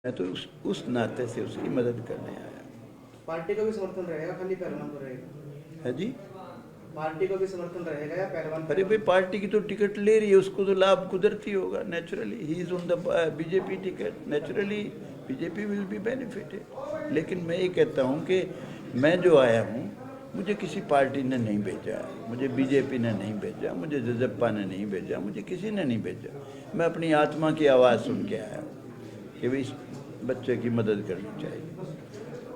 मैं तो उस नाते से उसकी मदद करने आया। पार्टी को भी समर्थन रहेगा, खाली पहलवान को रहेगा? है जी। पार्टी को भी समर्थन रहेगा या पहलवान? अरे भाई, पार्टी की तो टिकट ले रही है, उसको तो लाभ कुदरती होगा। Naturally he is on the BJP ticket, naturally BJP will be benefited. लेकिन मैं ये कहता हूँ कि मैं जो आया हूँ, मुझे किसी पार्टी ने नहीं भेजा, मुझे बीजेपी ने नहीं भेजा, मुझे जजप्पा ने नहीं भेजा, मुझे किसी ने नहीं भेजा। मैं अपनी आत्मा की आवाज़ सुन के आया हूँ कि भाई इस बच्चे की मदद करनी चाहिए।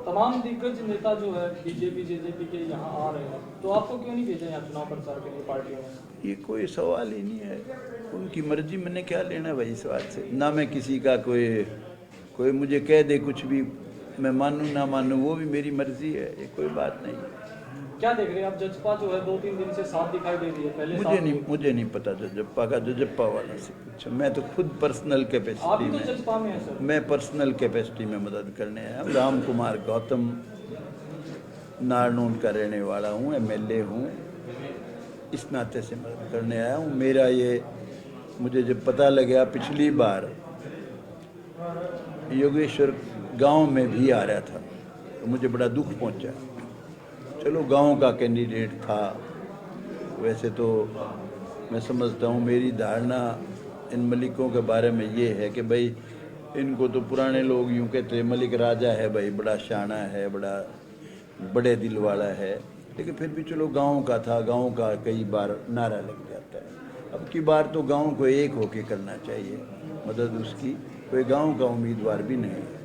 तमाम दिग्गज नेता जो है बीजेपी जेजेपी के यहाँ आ रहे हैं, तो आपको क्यों नहीं भेजा यहाँ चुनाव प्रचार के लिए पार्टियों में? ये कोई सवाल ही नहीं है, उनकी मर्जी, मैंने क्या लेना भाई इस बात से। ना मैं किसी का कोई मुझे कह दे कुछ भी, मैं मानूं ना मानूं वो भी मेरी मर्जी है, ये कोई बात नहीं है। क्या देख रहे हैं आप? जजपा जो है 2-3 दिन से साफ दिखाई दे रही है, पहले मुझे नहीं पता जजप्पा का, जजप्पा वाला से पूछो। मैं तो खुद पर्सनल आप कैपेसिटी भी तो जजपा में है सर। मैं पर्सनल कैपेसिटी में मदद करने आया। राम कुमार गौतम नारनून का रहने वाला हूँ, एमएलए हूँ, इस नाते से मदद करने आया हूँ। मेरा ये, मुझे जब पता लगा पिछली बार योगेश्वर गांव में भी आ रहा था तो मुझे बड़ा दुख पहुंचा। चलो गांव का कैंडिडेट था, वैसे तो मैं समझता हूँ, मेरी धारणा इन मलिकों के बारे में ये है कि भाई इनको तो पुराने लोग यूँ कहते हैं मलिक राजा है भाई, बड़ा शाना है, बड़े दिल वाला है। लेकिन फिर भी चलो गांव का था, गांव का कई बार नारा लग जाता है। अब की बार तो गांव को एक होके करना चाहिए मदद उसकी, कोई गांव का उम्मीदवार भी नहीं है।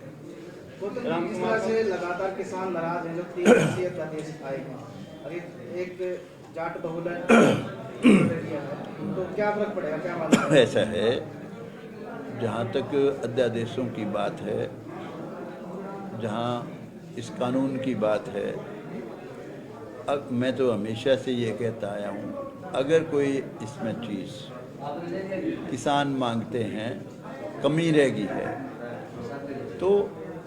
इस तरह से लगातार किसान नाराज हैं, जो 3 प्रदेश आएगा, अगर एक जाट बहुल है तो क्या फर्क पड़ेगा, क्या मानना है? ऐसा है, जहाँ तक अध्यादेशों की बात है, जहाँ इस कानून की बात है, अब मैं तो हमेशा से ये कहता आया हूँ, अगर कोई इसमें चीज़ किसान मांगते हैं, कमी रह गई है, तो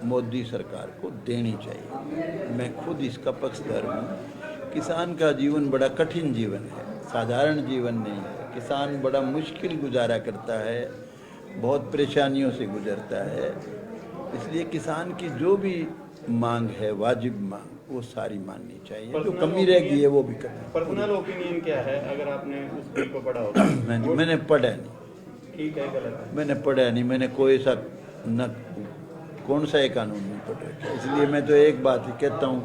मोदी सरकार को देनी चाहिए। मैं खुद इसका पक्षधर हूँ। किसान का जीवन बड़ा कठिन जीवन है, साधारण जीवन नहीं है। किसान बड़ा मुश्किल गुजारा करता है, बहुत परेशानियों से गुजरता है। इसलिए किसान की जो भी मांग है, वाजिब मांग, वो सारी माननी चाहिए। जो कमी रह गई है वो भी करनी। पर्सनल ओपिनियन क्या है, अगर आपने उस बिल को पढ़ा होगा? मैंने पढ़ा नहीं। ठीक है, गलत है? मैंने पढ़ा नहीं, मैंने कोई सा न कौन सा एक कानून नहीं पढ़ रखा। इसलिए मैं तो एक बात ही कहता हूँ,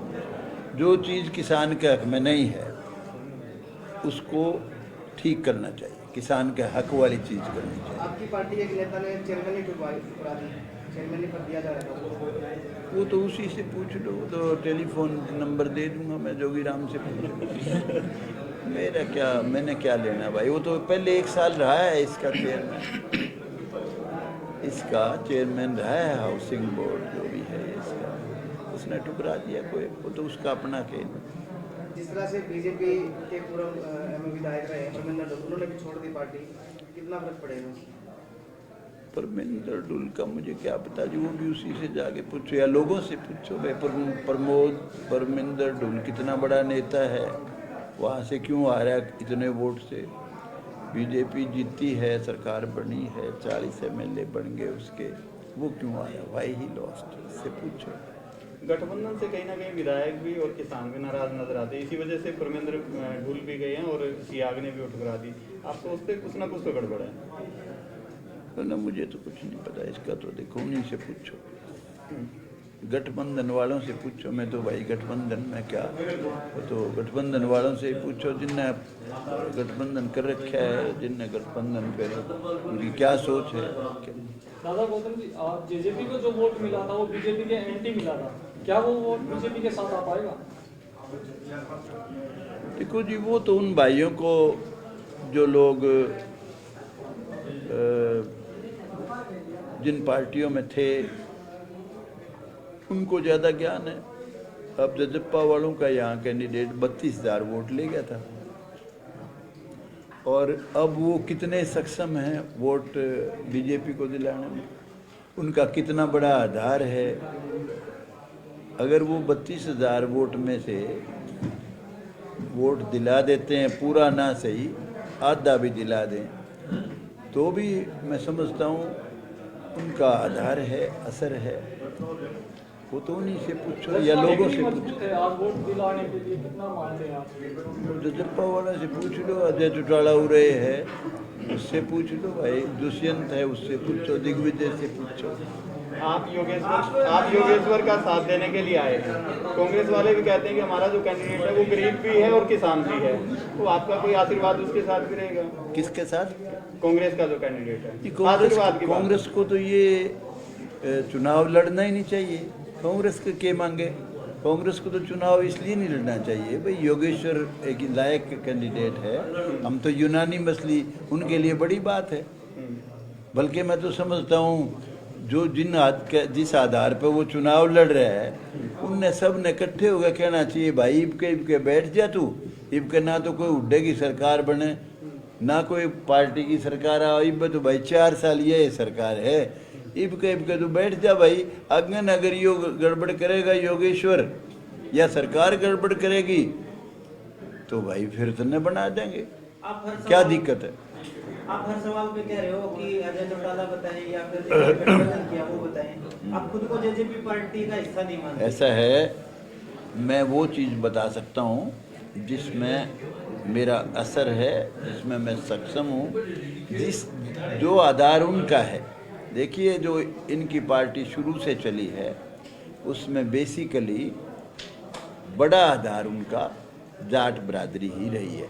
जो चीज़ किसान के हक में नहीं है उसको ठीक करना चाहिए, किसान के हक वाली चीज़ करनी चाहिए। आपकी पार्टी एक नेता ने चेयरमैन ठुकरा दी, चेयरमैन पर दिया जा रहा था, वो तो उसी से पूछ लो, तो टेलीफोन नंबर दे दूंगा मैं, जोगीराम से पूछ मैंने क्या लेना भाई। वो तो पहले 1 साल रहा है इसका चेयरमैन रहा है, हाउसिंग बोर्ड जो भी है इसका, उसने ठुकरा दिया कोई, वो तो उसका अपना खेल। जिस तरह से बीजेपी के पूर्व विधायक रहे परमिंदर ढोल, उन्होंने भी छोड़ दी पार्टी, कितना फर्क पड़ेगा? परमिंदर ढुल का मुझे क्या पता जी, वो भी उसी से जाके पूछो या लोगों से पूछो भाई। परमिंदर ढुल कितना बड़ा नेता है, वहाँ से क्यों आ रहा है इतने वोट से? बीजेपी जीती है, सरकार बनी है, 40 एमएलए बन गए उसके, वो क्यों आया? वाई ही लॉस्ट, इससे पूछो। गठबंधन से कहीं ना कहीं विधायक भी और किसान भी नाराज नजर आते हैं, इसी वजह से परमेंद्र ढूल भी गए हैं और सियाग ने भी वो ठुकरा दी। आपको उस पर कुछ ना कुछ तो गड़बड़ है? तो ना, मुझे तो कुछ नहीं पता इसका, तो देखो उन्हीं से पूछो, गठबंधन वालों से पूछो। मैं तो भाई गठबंधन में क्या, वो तो गठबंधन वालों से ही पूछो जिनने गठबंधन कर रखा है, जिनने गठबंधन पे, उनकी क्या सोच है। दादा गौतम जी, जेजेपी को जो वोट मिला था वो बीजेपी के एंटी मिला था, क्या वो वोट बीजेपी के साथ आ पाएगा? देखो जी, वो तो उन भाइयों को, जो लोग जिन पार्टियों में थे उनको ज़्यादा ज्ञान है। अब जजप्पा वालों का यहाँ कैंडिडेट 32,000 वोट ले गया था, और अब वो कितने सक्षम हैं वोट बीजेपी को दिलाने में, उनका कितना बड़ा आधार है। अगर वो 32,000 वोट में से वोट दिला देते हैं, पूरा ना सही आधा भी दिला दें, तो भी मैं समझता हूँ उनका आधार है, असर है, वो तो उन्हीं से पूछो या लोगों से पूछो। है आज वोट दिलाने के लिए कितना मानते हैं आप? जजप्पा वाला से पूछ लो, अजय चौटाला उरे है उससे पूछ लो भाई, दुष्यंत है उससे पूछो, दिग्विजय से पूछो। आप योगेश्वर का साथ देने के लिए आए हैं। कांग्रेस वाले भी कहते हैं कि हमारा जो कैंडिडेट है वो गरीब भी है और किसान भी है, तो आपका कोई आशीर्वाद उसके साथ भी रहेगा? किसके साथ? कांग्रेस का जो कैंडिडेट है, कांग्रेस की बात। कांग्रेस को तो ये चुनाव लड़ना ही नहीं चाहिए। कांग्रेस के मांगे, कांग्रेस को तो चुनाव इसलिए नहीं लड़ना चाहिए भाई, योगेश्वर एक लायक कैंडिडेट है, हम तो यूनानी मसली, उनके लिए बड़ी बात है। बल्कि मैं तो समझता हूँ जो जिस आधार पर वो चुनाव लड़ रहा है, उनने सब ने इकट्ठे होकर कहना चाहिए भाई इबके बैठ जा तू, इबके ना तो कोई हुड्डे की सरकार बने ना कोई पार्टी की सरकार आओ, इब तो भाई 4 साल ये सरकार है, इबके तो बैठ जा भाई। अगन अगर यो गड़बड़ करेगा योगेश्वर या सरकार गड़बड़ करेगी तो भाई फिर तो न बना देंगे, क्या दिक्कत है? आप हर सवाल पे कह रहे हो कि अजय चौटाला बताएं या फिर गठबंधन किया वो बताएं, आप खुद को जेजेपी पार्टी का हिस्सा नहीं मानते। ऐसा है, मैं वो चीज़ बता सकता हूँ जिसमें मेरा असर है, जिसमें मैं सक्षम हूँ, जो आधार उनका है। देखिए जो इनकी पार्टी शुरू से चली है उसमें बेसिकली बड़ा आधार उनका जाट बरादरी ही रही है,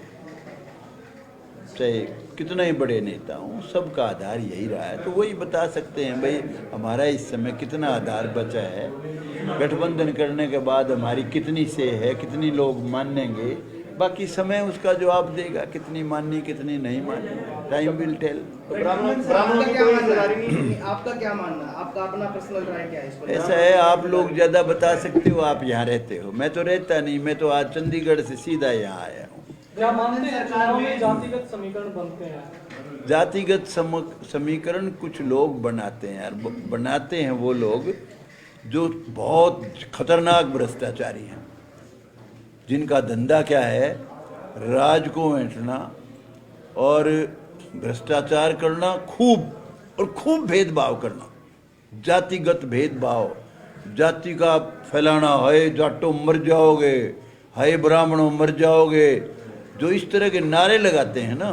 चाहे कितना ही बड़े नेता हों, सबका आधार यही रहा है। तो वही बता सकते हैं भाई हमारा इस समय कितना आधार बचा है, गठबंधन करने के बाद हमारी कितनी से है, कितनी लोग मानेंगे, बाकी समय उसका जवाब देगा, कितनी माननी कितनी नहीं माननी, टाइम विल टेल। आपका क्या मानना है, आपका अपना पर्सनल राय क्या है इस पर? ऐसा है, आप लोग ज़्यादा बता सकते हो, आप यहाँ रहते हो, मैं तो रहता नहीं, मैं तो आज चंडीगढ़ से सीधा यहाँ आया हूँ। क्या मानते हैं चुनाव में जातिगत समीकरण बनते हैं? जातिगत समीकरण कुछ लोग बनाते हैं यार, बनाते हैं वो लोग जो बहुत खतरनाक भ्रष्टाचारी हैं, जिनका धंधा क्या है, राज को ऐंठना और भ्रष्टाचार करना, खूब भेदभाव करना, जातिगत भेदभाव, जाति का फैलाना, हाय जाटो मर जाओगे, हाय ब्राह्मणों मर जाओगे, जो इस तरह के नारे लगाते हैं ना,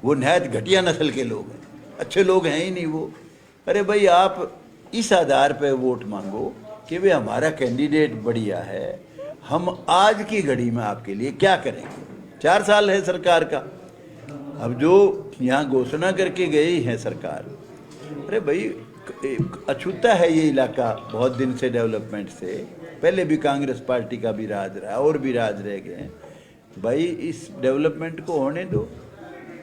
वो नहायत घटिया नस्ल के लोग हैं, अच्छे लोग हैं ही नहीं वो। अरे भाई आप इस आधार पर वोट मांगो कि वे हमारा कैंडिडेट बढ़िया है, हम आज की घड़ी में आपके लिए क्या करेंगे। 4 साल है सरकार का, अब जो यहाँ घोषणा करके गई है सरकार, अरे भाई अछूता है ये इलाका बहुत दिन से डेवलपमेंट से, पहले भी कांग्रेस पार्टी का भी राज रहा और भी राज रह गए भाई, इस डेवलपमेंट को होने दो,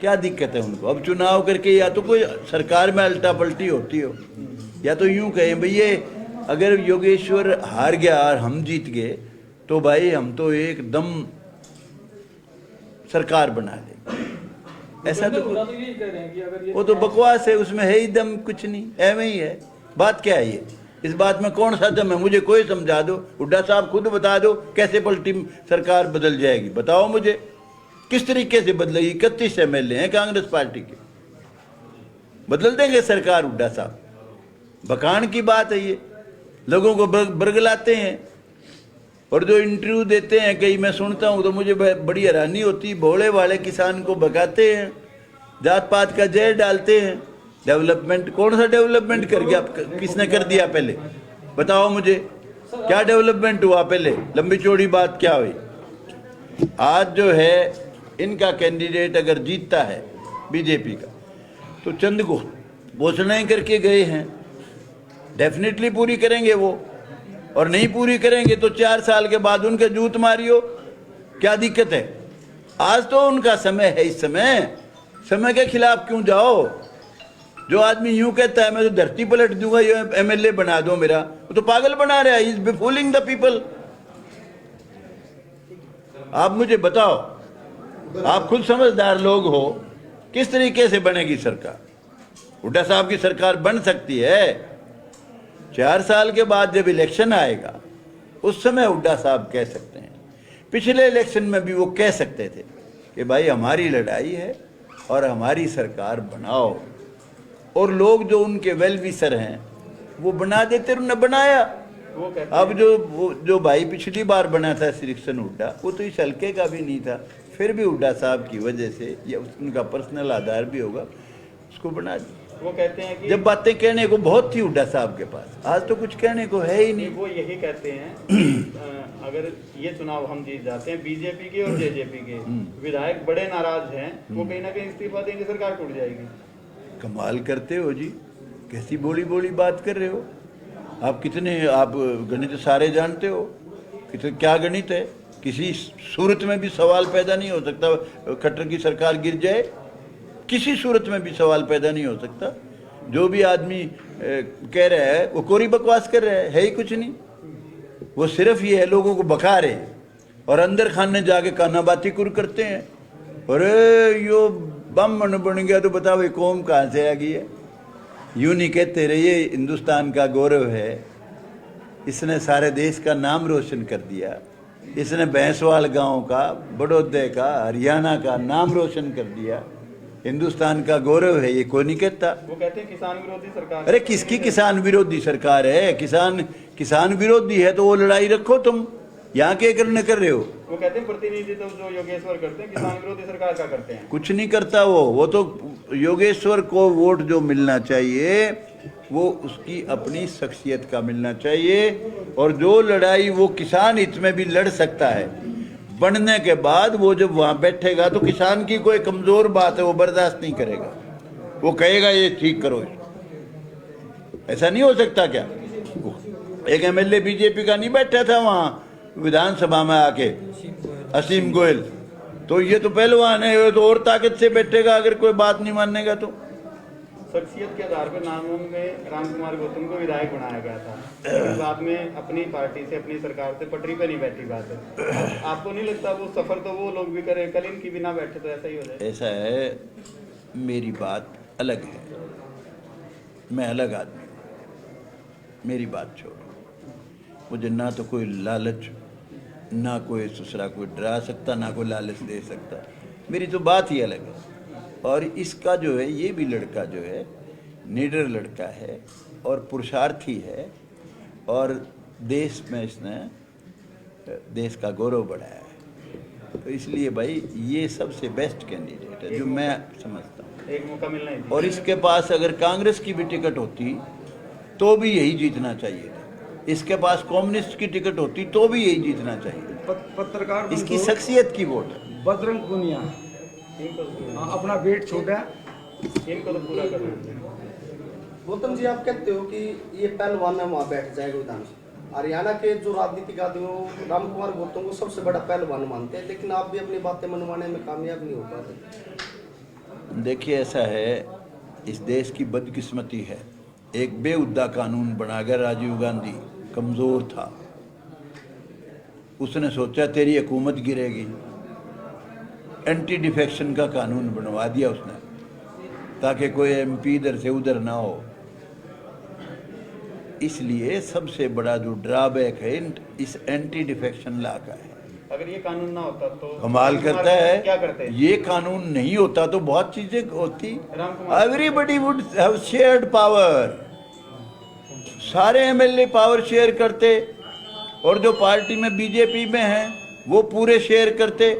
क्या दिक्कत है उनको। अब चुनाव करके या तो कोई सरकार में अल्टा पलटी होती हो, या तो यूं कहें भाई ये अगर योगेश्वर हार गया और हम जीत गए तो भाई हम तो एकदम सरकार बना देंगे। ऐसा तो यही कह रहे हैं कि अगर ये वो तो बकवास है, उसमें है ही दम कुछ नहीं, ऐਵੇਂ ही है। बात क्या है ये, इस बात में कौन सा दम है, मुझे कोई समझा दो, हुड्डा साहब खुद बता दो कैसे पलटी सरकार बदल जाएगी, बताओ मुझे किस तरीके से बदलेगी। 31 MLA हैं कांग्रेस पार्टी के, बदल देंगे सरकार हुड्डा साहब? बकान की बात है ये, लोगों को बरगलाते हैं और जो इंटरव्यू देते हैं कई मैं सुनता हूँ तो मुझे बड़ी हैरानी होती, भोले वाले किसान को भगाते हैं, जात पात का जहर डालते हैं। डेवलपमेंट कौन सा डेवलपमेंट कर गया, किसने कर दिया पहले बताओ मुझे, क्या डेवलपमेंट हुआ पहले, लंबी चौड़ी बात क्या हुई। आज जो है इनका कैंडिडेट अगर जीतता है बीजेपी का तो चंद को घोषणाएं करके गए हैं, डेफिनेटली पूरी करेंगे वो, और नहीं पूरी करेंगे तो 4 साल के बाद उनके जूत मारियो, क्या दिक्कत है। आज तो उनका समय है, इस समय के खिलाफ क्यों जाओ। जो आदमी यूं कहता है मैं तो धरती पलट दूंगा, ये MLA बना दो मेरा, वो तो पागल बना रहा है, इज बिफूलिंग द पीपल। आप मुझे बताओ, आप खुद समझदार लोग हो, किस तरीके से बनेगी सरकार। हुड्डा साहब की सरकार बन सकती है, 4 साल के बाद जब इलेक्शन आएगा उस समय हुड्डा साहब कह सकते हैं, पिछले इलेक्शन में भी वो कह सकते थे कि भाई हमारी लड़ाई है और हमारी सरकार बनाओ। और लोग जो उनके वेल विशर हैं वो बना देते, उन्होंने बनाया। वो कहते अब जो भाई पिछली बार बना था श्रीकृष्ण हुड्डा, वो तो इस हल्के का भी नहीं था, फिर भी हुड्डा साहब की वजह से या उनका पर्सनल आधार भी होगा, उसको बना दिया। वो कहते हैं कि जब बातें कहने को बहुत थी हुड्डा साहब के पास, आज तो कुछ कहने को है ही नहीं। वो यही कहते हैं कि, अगर ये चुनाव हम जीत जाते हैं, बीजेपी के और जेजेपी के विधायक बड़े नाराज हैं, वो कहीं ना कहीं इस्तीफा देंगे, सरकार टूट जाएगी। कमाल करते हो जी, कैसी बोली बोली बात कर रहे हो आप। आप गणित सारे जानते हो, कितने क्या गणित है। किसी सूरत में भी सवाल पैदा नहीं हो सकता खट्टर की सरकार गिर जाए, किसी सूरत में भी सवाल पैदा नहीं हो सकता। जो भी आदमी कह रहा है वो कोरी बकवास कर रहा है ही कुछ नहीं। वो सिर्फ ये है लोगों को बका रहे और अंदर खाने जाके कानाबाती कुर करते हैं। अरे यो बम बन गया तो बताओ ये कौम कहाँ से आ गई है। यूं नहीं कहते रहिए, हिंदुस्तान का गौरव है, इसने सारे देश का नाम रोशन कर दिया, इसने भैंसवाल गांव का, बड़ौदे का, हरियाणा का नाम रोशन कर दिया, हिंदुस्तान का गौरव है, ये कोई नहीं कहता। वो कहते हैं किसान विरोधी सरकार। अरे किसकी किसान विरोधी सरकार है? किसान विरोधी है तो वो लड़ाई रखो, तुम यहाँ के करने कर रहे हो। वो कहते हैं प्रतिनिधित्व जो योगेश्वर करते हैं किसान विरोधी सरकार का करते हैं। कुछ नहीं करता वो तो योगेश्वर को वोट जो मिलना चाहिए वो उसकी अपनी शख्सियत का मिलना चाहिए, और जो लड़ाई वो किसान हित में भी लड़ सकता है, बनने के बाद वो जब वहाँ बैठेगा तो किसान की कोई कमजोर बात है वो बर्दाश्त नहीं करेगा, वो कहेगा ये ठीक करो। ऐसा नहीं हो सकता क्या? एक एमएलए बीजेपी का नहीं बैठा था वहाँ विधानसभा में आके, असीम गोयल, तो ये तो पहलवान है, ये तो और ताकत से बैठेगा अगर कोई बात नहीं मानेगा तो। शख्सियत के आधार पर नामों में रामकुमार गौतम को विधायक बनाया गया था, लेकिन बाद में अपनी पार्टी से, अपनी सरकार से पटरी पे नहीं बैठी बात है। आपको नहीं लगता वो सफर तो वो लोग भी करें, कल इनकी बिना बैठे तो ऐसा ही हो जाए? ऐसा है, मेरी बात अलग है, मैं अलग आदमी हूँ, मेरी बात छोड़ो। मुझे ना तो कोई लालच, ना कोई दूसरा कोई डरा सकता, ना कोई लालच दे सकता, मेरी तो बात ही अलग है। और इसका जो है, ये भी लड़का जो है निडर लड़का है और पुरुषार्थी है, और देश में इसने देश का गौरव बढ़ाया है, तो इसलिए भाई ये सबसे बेस्ट कैंडिडेट है जो मैं समझता हूँ। एक मौका मिलना ही। और इसके पास अगर कांग्रेस की भी टिकट होती तो भी यही जीतना चाहिए था, इसके पास कम्युनिस्ट की टिकट होती तो भी यही जीतना चाहिए। पत्रकार इसकी शख्सियत की वोट है। बजरंग पुनिया अपना वेट छोटा इनको तो पूरा करना। गौतम जी, आप कहते हो कि ये पहलवान है वहाँ बैठ जाएगा विधानसभा। हरियाणा के जो राजनीतिक आदमी रामकुमार गौतम को सबसे बड़ा पहलवान मानते हैं, लेकिन आप भी अपनी बातें मनवाने में कामयाब नहीं हो पाते। देखिए ऐसा है, इस देश की बदकिस्मती है, एक बेहुदा कानून बनाकर राजीव गांधी कमज़ोर था, उसने सोचा तेरी हुकूमत गिरेगी, एंटी डिफेक्शन का कानून बनवा दिया उसने ताकि कोई एमपी इधर से उधर ना हो। इसलिए सबसे बड़ा जो ड्रॉबैक है इस एंटी डिफेक्शन लॉ का है। अगर ये कानून ना होता तो कमाल करता है, क्या करते? ये कानून नहीं होता तो बहुत चीजें होती। Ramkumar everybody would have shared power, सारे एमएलए पावर शेयर करते, और जो पार्टी में बीजेपी में हैं वो पूरे शेयर करते,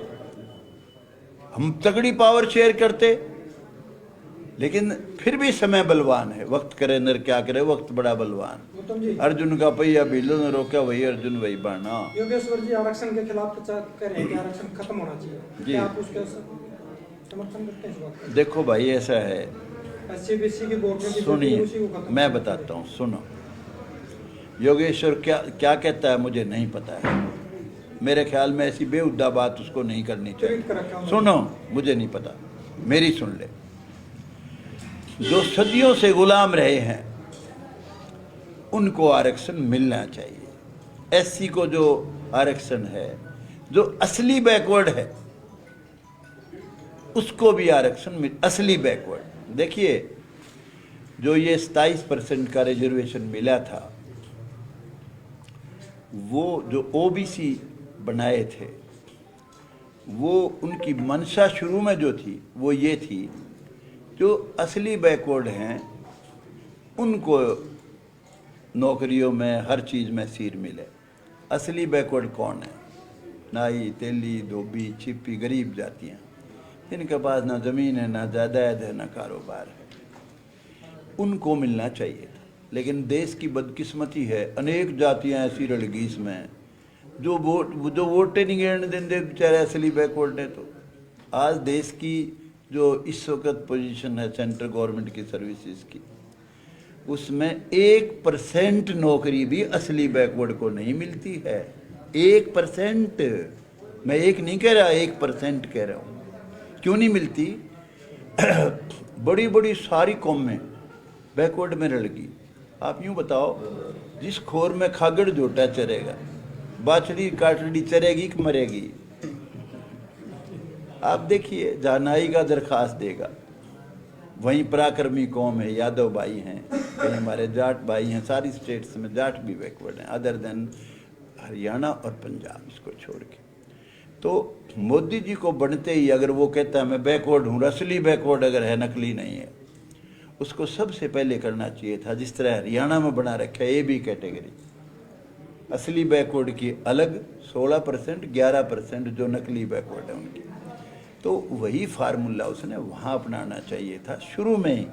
हम तगड़ी पावर शेयर करते, लेकिन फिर भी समय बलवान है, वक्त करे नर क्या करे, वक्त बड़ा बलवान। अर्जुन का पहिया भीलो ने रोका, वही अर्जुन वही बाणा। योगेश्वर जी आरक्षण के खिलाफ कह रहे हैं कि आरक्षण खत्म होना चाहिए जी। क्या आप उसका समर्थन करते हैं इस बात का? देखो भाई ऐसा है, SC/BC के वोट में भी सुनिए उसी को खत्म मैं बताता हूँ, सुनो। योगेश्वर क्या कहता है मुझे नहीं पता है, मेरे ख्याल में ऐसी बेहुदा बात उसको नहीं करनी चाहिए। सुनो, मुझे नहीं पता, मेरी सुन ले। जो सदियों से गुलाम रहे हैं उनको आरक्षण मिलना चाहिए। एससी को जो आरक्षण है, जो असली बैकवर्ड है उसको भी आरक्षण मिल, असली बैकवर्ड। देखिए जो ये 27% का रिजर्वेशन मिला था, वो जो ओबीसी बनाए थे, वो उनकी मंशा शुरू में जो थी वो ये थी, जो असली बैकवर्ड हैं उनको नौकरियों में हर चीज़ में सीट मिले। असली बैकवर्ड कौन है? नाई, तेली, धोबी, छिपी, गरीब जातियाँ, इनके पास ना ज़मीन है, ना जायदाद है, ना कारोबार है, उनको मिलना चाहिए था। लेकिन देश की बदकिस्मती है, अनेक जातियाँ ऐसी रल गई इसमें जो वोटें नहीं गिरने देंगे बेचारे असली बैकवर्ड है। तो आज देश की जो इस वक्त पोजीशन है सेंट्रल गवर्नमेंट की सर्विसेज की, उसमें 1% नौकरी भी असली बैकवर्ड को नहीं मिलती है। 1%, मैं एक नहीं कह रहा, 1% कह रहा हूँ। क्यों नहीं मिलती? बड़ी बड़ी सारी कौमें बैकवर्ड में रल गई। आप यूँ बताओ, जिस खोर में खागड़ जोटा चरेगा, बाछड़ी काटड़ी चरेगी कि मरेगी? आप देखिए, जहानाई का दरखास्त देगा, वहीं पराक्रमी कौम है, यादव भाई हैं, कहीं हमारे जाट भाई हैं, सारी स्टेट्स में जाट भी बैकवर्ड हैं अदर देन हरियाणा और पंजाब, इसको छोड़ के। तो मोदी जी को बनते ही अगर वो कहता है मैं बैकवर्ड हूँ, असली बैकवर्ड अगर है, नकली नहीं है, उसको सबसे पहले करना चाहिए था जिस तरह हरियाणा में बना रखा है AB कैटेगरी, असली बैकवर्ड की अलग 16%, 11% जो नकली बैकवर्ड है उनकी। तो वही फार्मूला उसने वहाँ अपनाना चाहिए था शुरू में ही,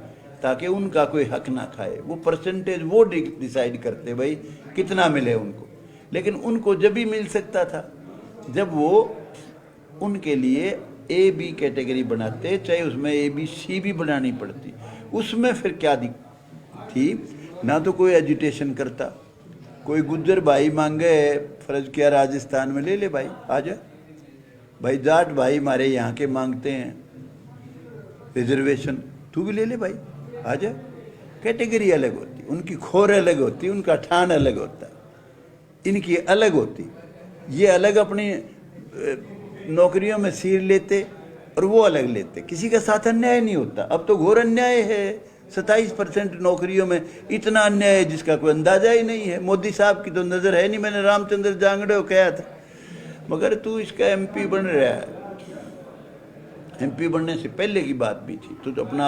ताकि उनका कोई हक ना खाए। वो परसेंटेज वो डिसाइड करते भाई कितना मिले उनको, लेकिन उनको जब भी मिल सकता था जब वो उनके लिए AB कैटेगरी बनाते, चाहे उसमें ABC भी बनानी पड़ती। उसमें फिर क्या थी, ना तो कोई एजुटेशन करता, कोई गुज्जर भाई मांगे फर्ज किया राजस्थान में, ले ले भाई आ जा, भाई जाट भाई हमारे यहाँ के मांगते हैं रिजर्वेशन, तू भी ले ले भाई आ जा। कैटेगरी अलग होती, उनकी खोर अलग होती, उनका ठान अलग होता, इनकी अलग होती। ये अलग अपनी नौकरियों में सीट लेते और वो अलग लेते, किसी के साथ अन्याय नहीं होता। अब तो घोर अन्याय है, 27% नौकरियों में इतना अन्याय है जिसका कोई अंदाजा ही नहीं है। मोदी साहब की तो नज़र है नहीं, मैंने रामचंद्र जांगड़े को कहा था, मगर तू इसका MP बन रहा है, MP बनने से पहले की बात भी थी, तो अपना